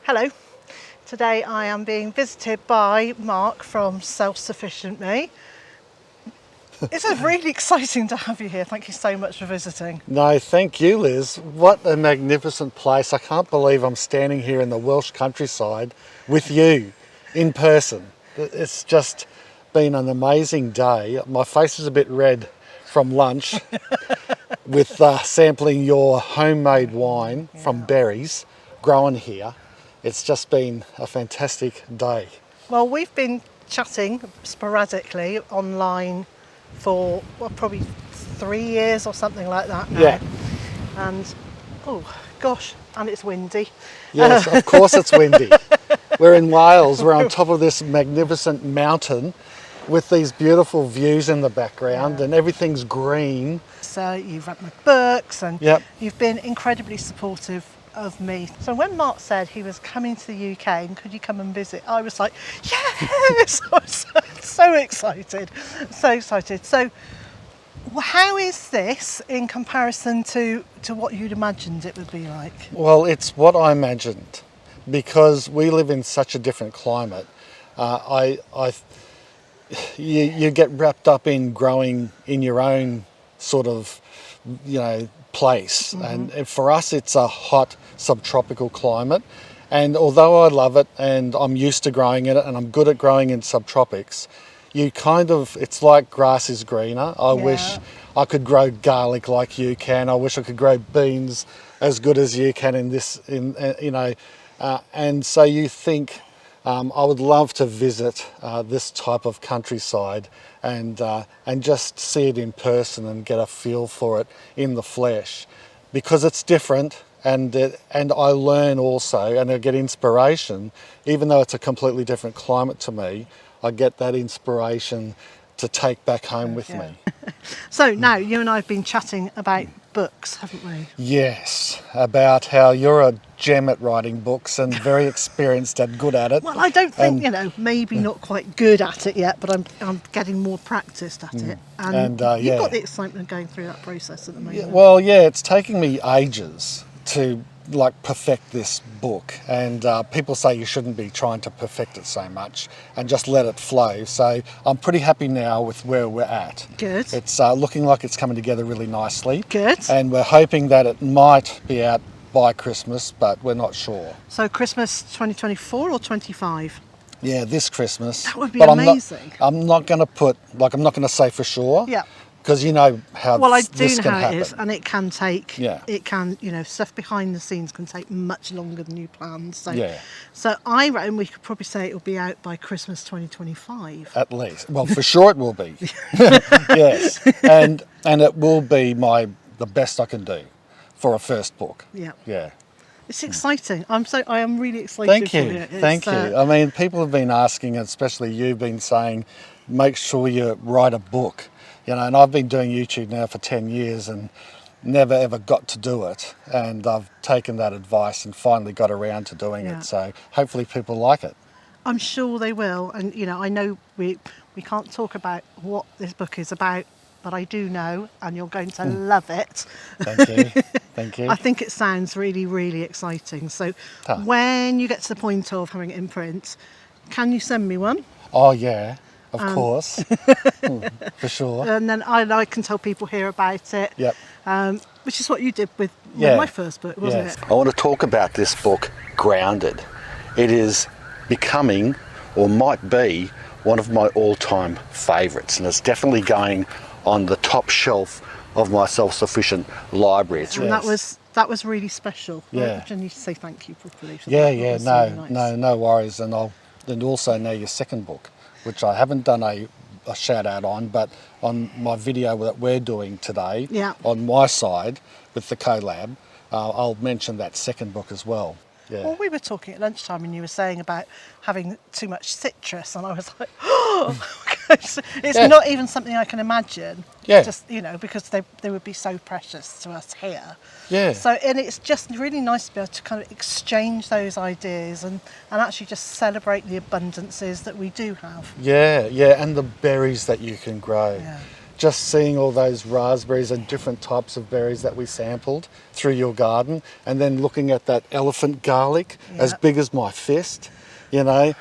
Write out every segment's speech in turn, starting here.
Hello, today I am being visited by Mark from Self-Sufficiency. It's really exciting to have you here. Thank you so much for visiting. No, thank you, Liz. What a magnificent place. I can't believe I'm standing here in the Welsh countryside with you in person. It's just been an amazing day. My face is a bit red from lunch with sampling your homemade wine from berries grown here. It's just been a fantastic day. Well, we've been chatting sporadically online for probably 3 years or something like that now. Yeah. And oh gosh, and it's windy. Yes, of course it's windy. We're in Wales. We're on top of this magnificent mountain with these beautiful views in the background, and everything's green. So you've read my books and Yep. you've been incredibly supportive of me. So when Mark said he was coming to the UK and could you come and visit, I was like, yes! I was so excited, so excited. So how is this in comparison to what you'd imagined it would be like? Well, it's what I imagined because we live in such a different climate. You get wrapped up in growing in your own sort of, place. And for us, it's a hot subtropical climate. And although I love it and I'm used to growing in it and I'm good at growing in subtropics, it's like grass is greener. I wish I could grow garlic like you can. I wish I could grow beans as good as you can and so you think, I would love to visit this type of countryside and just see it in person and get a feel for it in the flesh, because it's different, and I learn also and I get inspiration. Even though it's a completely different climate to me, I get that inspiration to take back home with me. So now you and I have been chatting about books, haven't we? Yes, about how you're a gem at writing books and very experienced and good at it. Well, I don't think, maybe not quite good at it yet, but I'm getting more practiced at it. And you've got the excitement of going through that process at the moment. It's taking me ages to perfect this book, and people say you shouldn't be trying to perfect it so much and just let it flow. So I'm pretty happy now with where we're at. Good. It's looking like it's coming together really nicely. Good. And we're hoping that it might be out by Christmas, but we're not sure. So Christmas 2024 or 25? Yeah, this Christmas. That would be amazing. I'm not going to say for sure. Yeah. Because you know how I do this know can how happen. it is, and it can take. Yeah. It can, stuff behind the scenes can take much longer than you planned. So, Yeah. So I reckon we could probably say it will be out by Christmas 2025. At least. Well, for sure it will be. Yes. And it will be the best I can do for a first book. Yeah. Yeah. It's exciting. I am really excited. Thank for you. it. Thank you. I mean, people have been asking, especially you've been saying, make sure you write a book. And I've been doing YouTube now for 10 years and never ever got to do it. And I've taken that advice and finally got around to doing it. So hopefully people like it. I'm sure they will. And, I know we can't talk about what this book is about, but I do know, and you're going to love it. Thank you. Thank you. I think it sounds really, really exciting. So when you get to the point of having it in print, can you send me one? Oh, yeah. Of course, for sure. And then I can tell people here about it. Yep. Which is what you did with my first book, wasn't it? I want to talk about this book, Grounded. It is becoming, or might be, one of my all-time favourites, and it's definitely going on the top shelf of my self-sufficient library. And that was really special. Yeah. I need to say thank you properly for Yeah, that. yeah, Really nice. no worries. And also now your second book, which I haven't done a shout out on, but on my video that we're doing today, on my side with the collab, I'll mention that second book as well. Yeah. Well, we were talking at lunchtime and you were saying about having too much citrus, and I was like, oh, it's not even something I can imagine. Yeah. Just, because they would be so precious to us here. Yeah. So, and it's just really nice to be able to kind of exchange those ideas and actually just celebrate the abundances that we do have. Yeah, and the berries that you can grow. Yeah. just seeing all those raspberries and different types of berries that we sampled through your garden, and then looking at that elephant garlic as big as my fist, you know,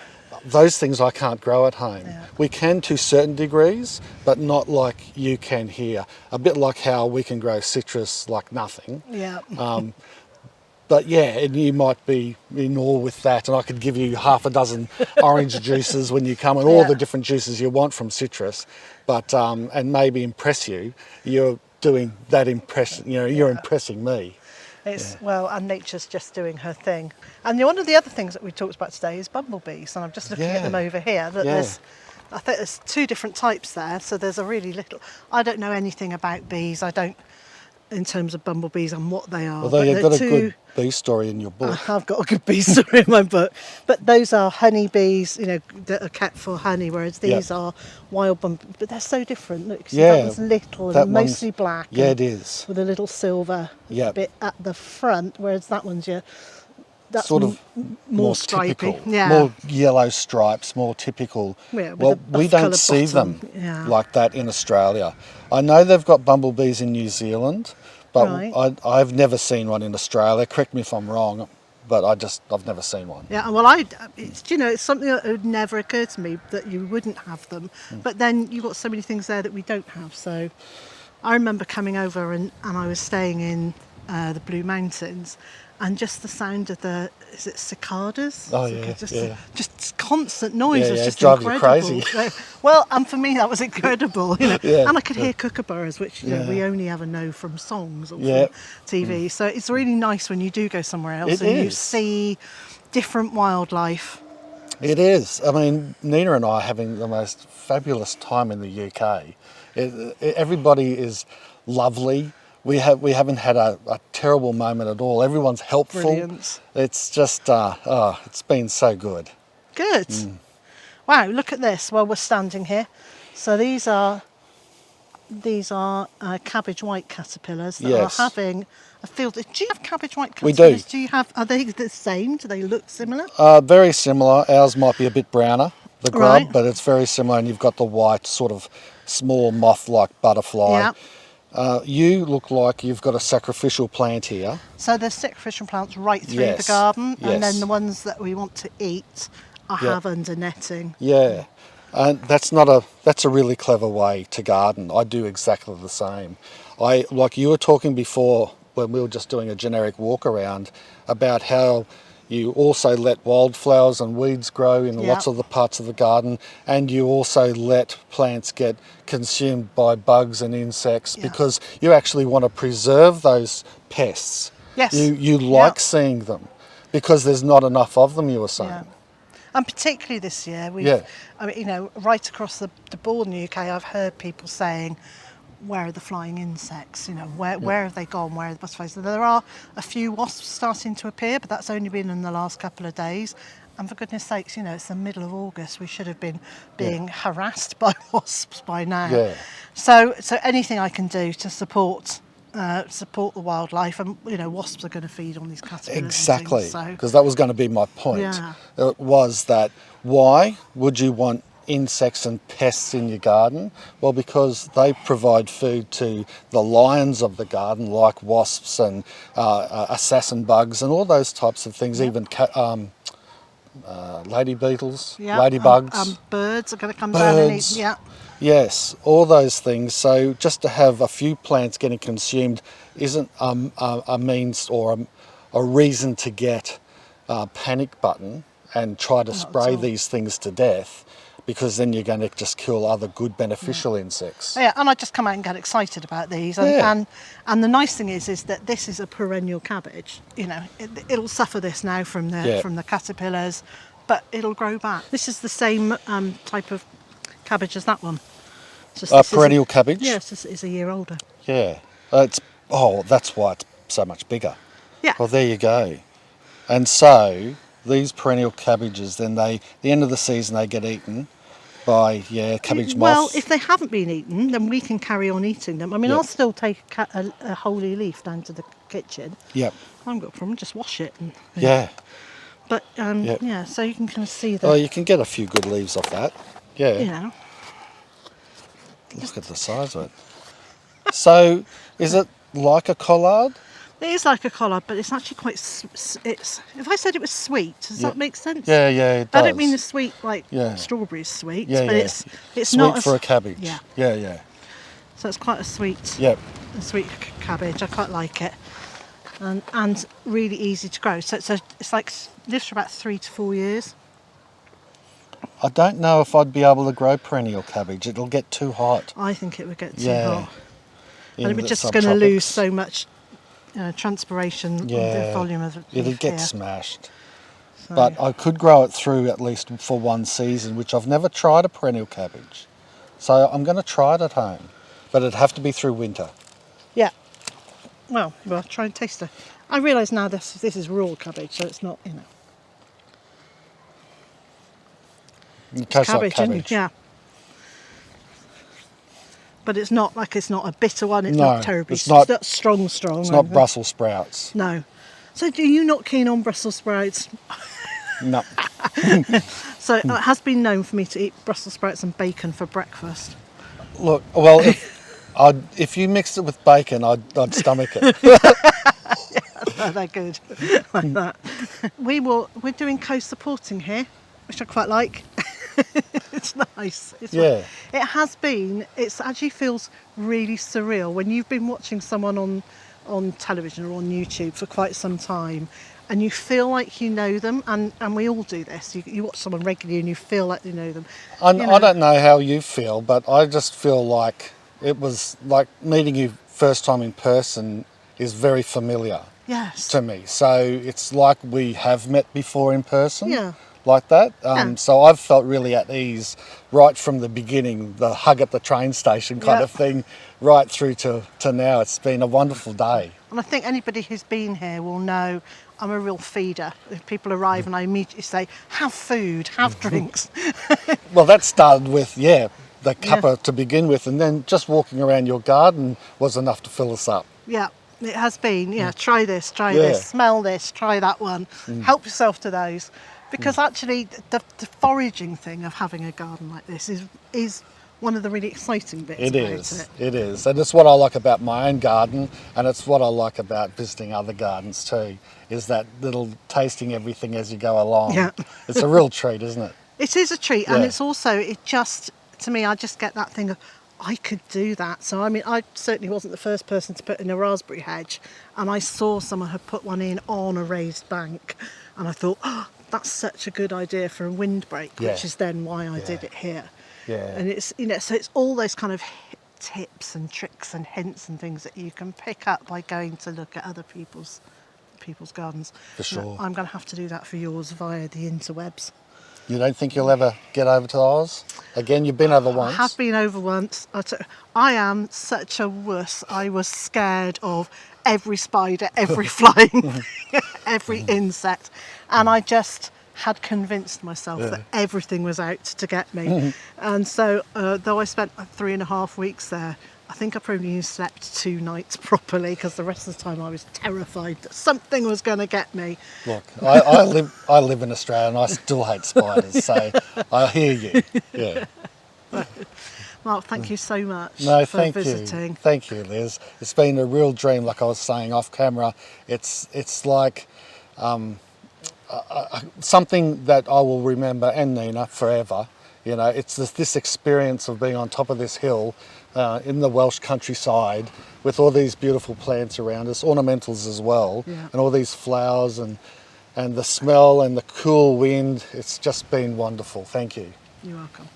those things I can't grow at home. Yeah. We can to certain degrees, but not like you can here. A bit like how we can grow citrus like nothing. Yeah. But yeah, and you might be in awe with that, and I could give you half a dozen orange juices when you come, and all the different juices you want from citrus, but and maybe impress you. You're doing that impression, you know, you're impressing me. It's well, and nature's just doing her thing. And one of the other things that we talked about today is bumblebees, and I'm just looking at them over here. That I think there's 2 different types there. So there's a really little. I don't know anything about bees. I don't, in terms of bumblebees and what they are. Although you've got a good bee story in your book. I've got a good bee story in my book. But those are honeybees, you know, that are kept for honey, whereas these are wild bumblebees. But they're so different. Look, see, that one's little and mostly black. Yeah, it is. With a little silver bit at the front, whereas that one's that's sort of more stripy. typical, more yellow stripes, more typical. Yeah, well, we don't see them like that in Australia. I know they've got bumblebees in New Zealand, but I've never seen one in Australia. Correct me if I'm wrong, but I've never seen one. Yeah, well, it's something that would never occur to me that you wouldn't have them. But then you've got so many things there that we don't have. So I remember coming over and I was staying in the Blue Mountains, and just the sound of is it cicadas? Oh, just constant noise was just drives incredible. you crazy. Well, and for me that was incredible, you know. And I could hear kookaburras, which you know, we only ever know from songs or from TV. So it's really nice when you do go somewhere else you see different wildlife. It is. I mean, Nina and I are having the most fabulous time in the UK. Everybody is lovely. We haven't had a terrible moment at all. Everyone's helpful. Brilliant. It's just, it's been so good. Good. Wow, look at this while we're standing here. So these are cabbage white caterpillars that are having a field. Do you have cabbage white caterpillars? We do. Are they the same? Do they look similar? Very similar. Ours might be a bit browner, the grub, but it's very similar, and you've got the white sort of small moth-like butterfly. Yeah. You look like you've got a sacrificial plant here. So there's sacrificial plants right through the garden, and then the ones that we want to eat I have under netting. Yeah, and that's a really clever way to garden. I do exactly the same. Like you were talking before when we were just doing a generic walk around about how you also let wildflowers and weeds grow in lots of the parts of the garden, and you also let plants get consumed by bugs and insects because you actually want to preserve those pests. Yes. You like seeing them because there's not enough of them, you were saying. Yeah. And particularly this year, I mean, you know, right across the board in the UK, I've heard people saying, where are the flying insects? You know, where have they gone? Where are the butterflies? So there are a few wasps starting to appear, but that's only been in the last couple of days. And for goodness sakes, you know, it's the middle of August. We should have been being harassed by wasps by now. Yeah. So anything I can do to support the wildlife, and you know, wasps are going to feed on these caterpillars. Exactly, because that was going to be my point. Yeah. It was that why would you want insects and pests in your garden? Well, because they provide food to the lions of the garden, like wasps and assassin bugs and all those types of things, even lady beetles, ladybugs. Birds are going to come down and eat. Yeah. Yes, all those things. So just to have a few plants getting consumed isn't a means or a reason to get a panic button and try to spray these things to death, because then you're going to just kill other good beneficial insects. Yeah, and I just come out and get excited about these. And the nice thing is that this is a perennial cabbage. You know, it'll suffer this now from the caterpillars, but it'll grow back. This is the same type of cabbage as that one. Perennial cabbage? Yes, it's a year older. Yeah. That's why it's so much bigger. Yeah. Well, there you go. And so these perennial cabbages, then the end of the season they get eaten by cabbage moths. Well, if they haven't been eaten, then we can carry on eating them. I mean, I'll still take a holy leaf down to the kitchen. Yep. I haven't got a problem, just wash it. But so you can kind of see that. Oh, you can get a few good leaves off that. Yeah. You know, Look at the size of it. So, is it like a collard? It is like a collard, but it's actually quite. It's. If I said it was sweet, does that make sense? Yeah, it does. I don't mean the sweet like strawberries sweet, but it's sweet not for as, a cabbage. Yeah. So it's quite a sweet. Yep. A sweet cabbage. I quite like it, and really easy to grow. So it's like lives for about 3 to 4 years. I don't know if I'd be able to grow perennial cabbage. It'll get too hot. I think it would get too hot, and we're just going to lose so much transpiration on the volume of the leaf. It'd get smashed. So. But I could grow it through at least for one season, which I've never tried a perennial cabbage. So I'm going to try it at home, but it'd have to be through winter. Yeah. Well, try and taste it. I realise now this is raw cabbage, so it's not, It tastes like cabbage. Yeah. But it's not a bitter one. It's not terribly. It's not strong. It's not Brussels sprouts. No. So, are you not keen on Brussels sprouts? No. So it has been known for me to eat Brussels sprouts and bacon for breakfast. Look, well, if you mixed it with bacon, I'd stomach it. Yeah, they're good like that. We're doing co-supporting here, which I quite like. It's nice. It has been. It actually feels really surreal when you've been watching someone on television or on YouTube for quite some time, and you feel like you know them, and we all do this. You watch someone regularly and you feel like you know them. I don't know how you feel, but I just feel like it was like meeting you first time in person is very familiar to me. So it's like we have met before in person. Yeah. Like that. So I've felt really at ease right from the beginning, the hug at the train station kind of thing, right through to now. It's been a wonderful day. And I think anybody who's been here will know I'm a real feeder. If people arrive and I immediately say, have food, have drinks. Well, that started with, the cuppa to begin with, and then just walking around your garden was enough to fill us up. Yeah, it has been. Try this, smell this, try that one. Help yourself to those. Because actually, the foraging thing of having a garden like this is one of the really exciting bits about it. It is. And it's what I like about my own garden, and it's what I like about visiting other gardens too, is that little tasting everything as you go along. Yeah. It's a real treat, isn't it? It is a treat, and it's also, to me, I just get that thing of, I could do that. So, I mean, I certainly wasn't the first person to put in a raspberry hedge, and I saw someone had put one in on a raised bank, and I thought, that's such a good idea for a windbreak, which is then why I did it here. Yeah. And it's, so it's all those kind of tips and tricks and hints and things that you can pick up by going to look at other people's gardens. For sure. I'm going to have to do that for yours via the interwebs. You don't think you'll ever get over to Oz? Again, you've been over once. I have been over once. I am such a wuss. I was scared of every spider, every flying, every insect. And I just had convinced myself that everything was out to get me. And so, though I spent 3.5 weeks there, I think I probably only slept 2 nights properly, because the rest of the time I was terrified that something was going to get me. Look, I live in Australia and I still hate spiders, so I hear you. Yeah. Mark, thank you so much for visiting. Thank you, Liz. It's been a real dream, like I was saying off camera. It's like something that I will remember, and Nina, forever. It's this experience of being on top of this hill in the Welsh countryside with all these beautiful plants around us, ornamentals as well, and all these flowers and the smell and the cool wind. It's just been wonderful. Thank you. You're welcome.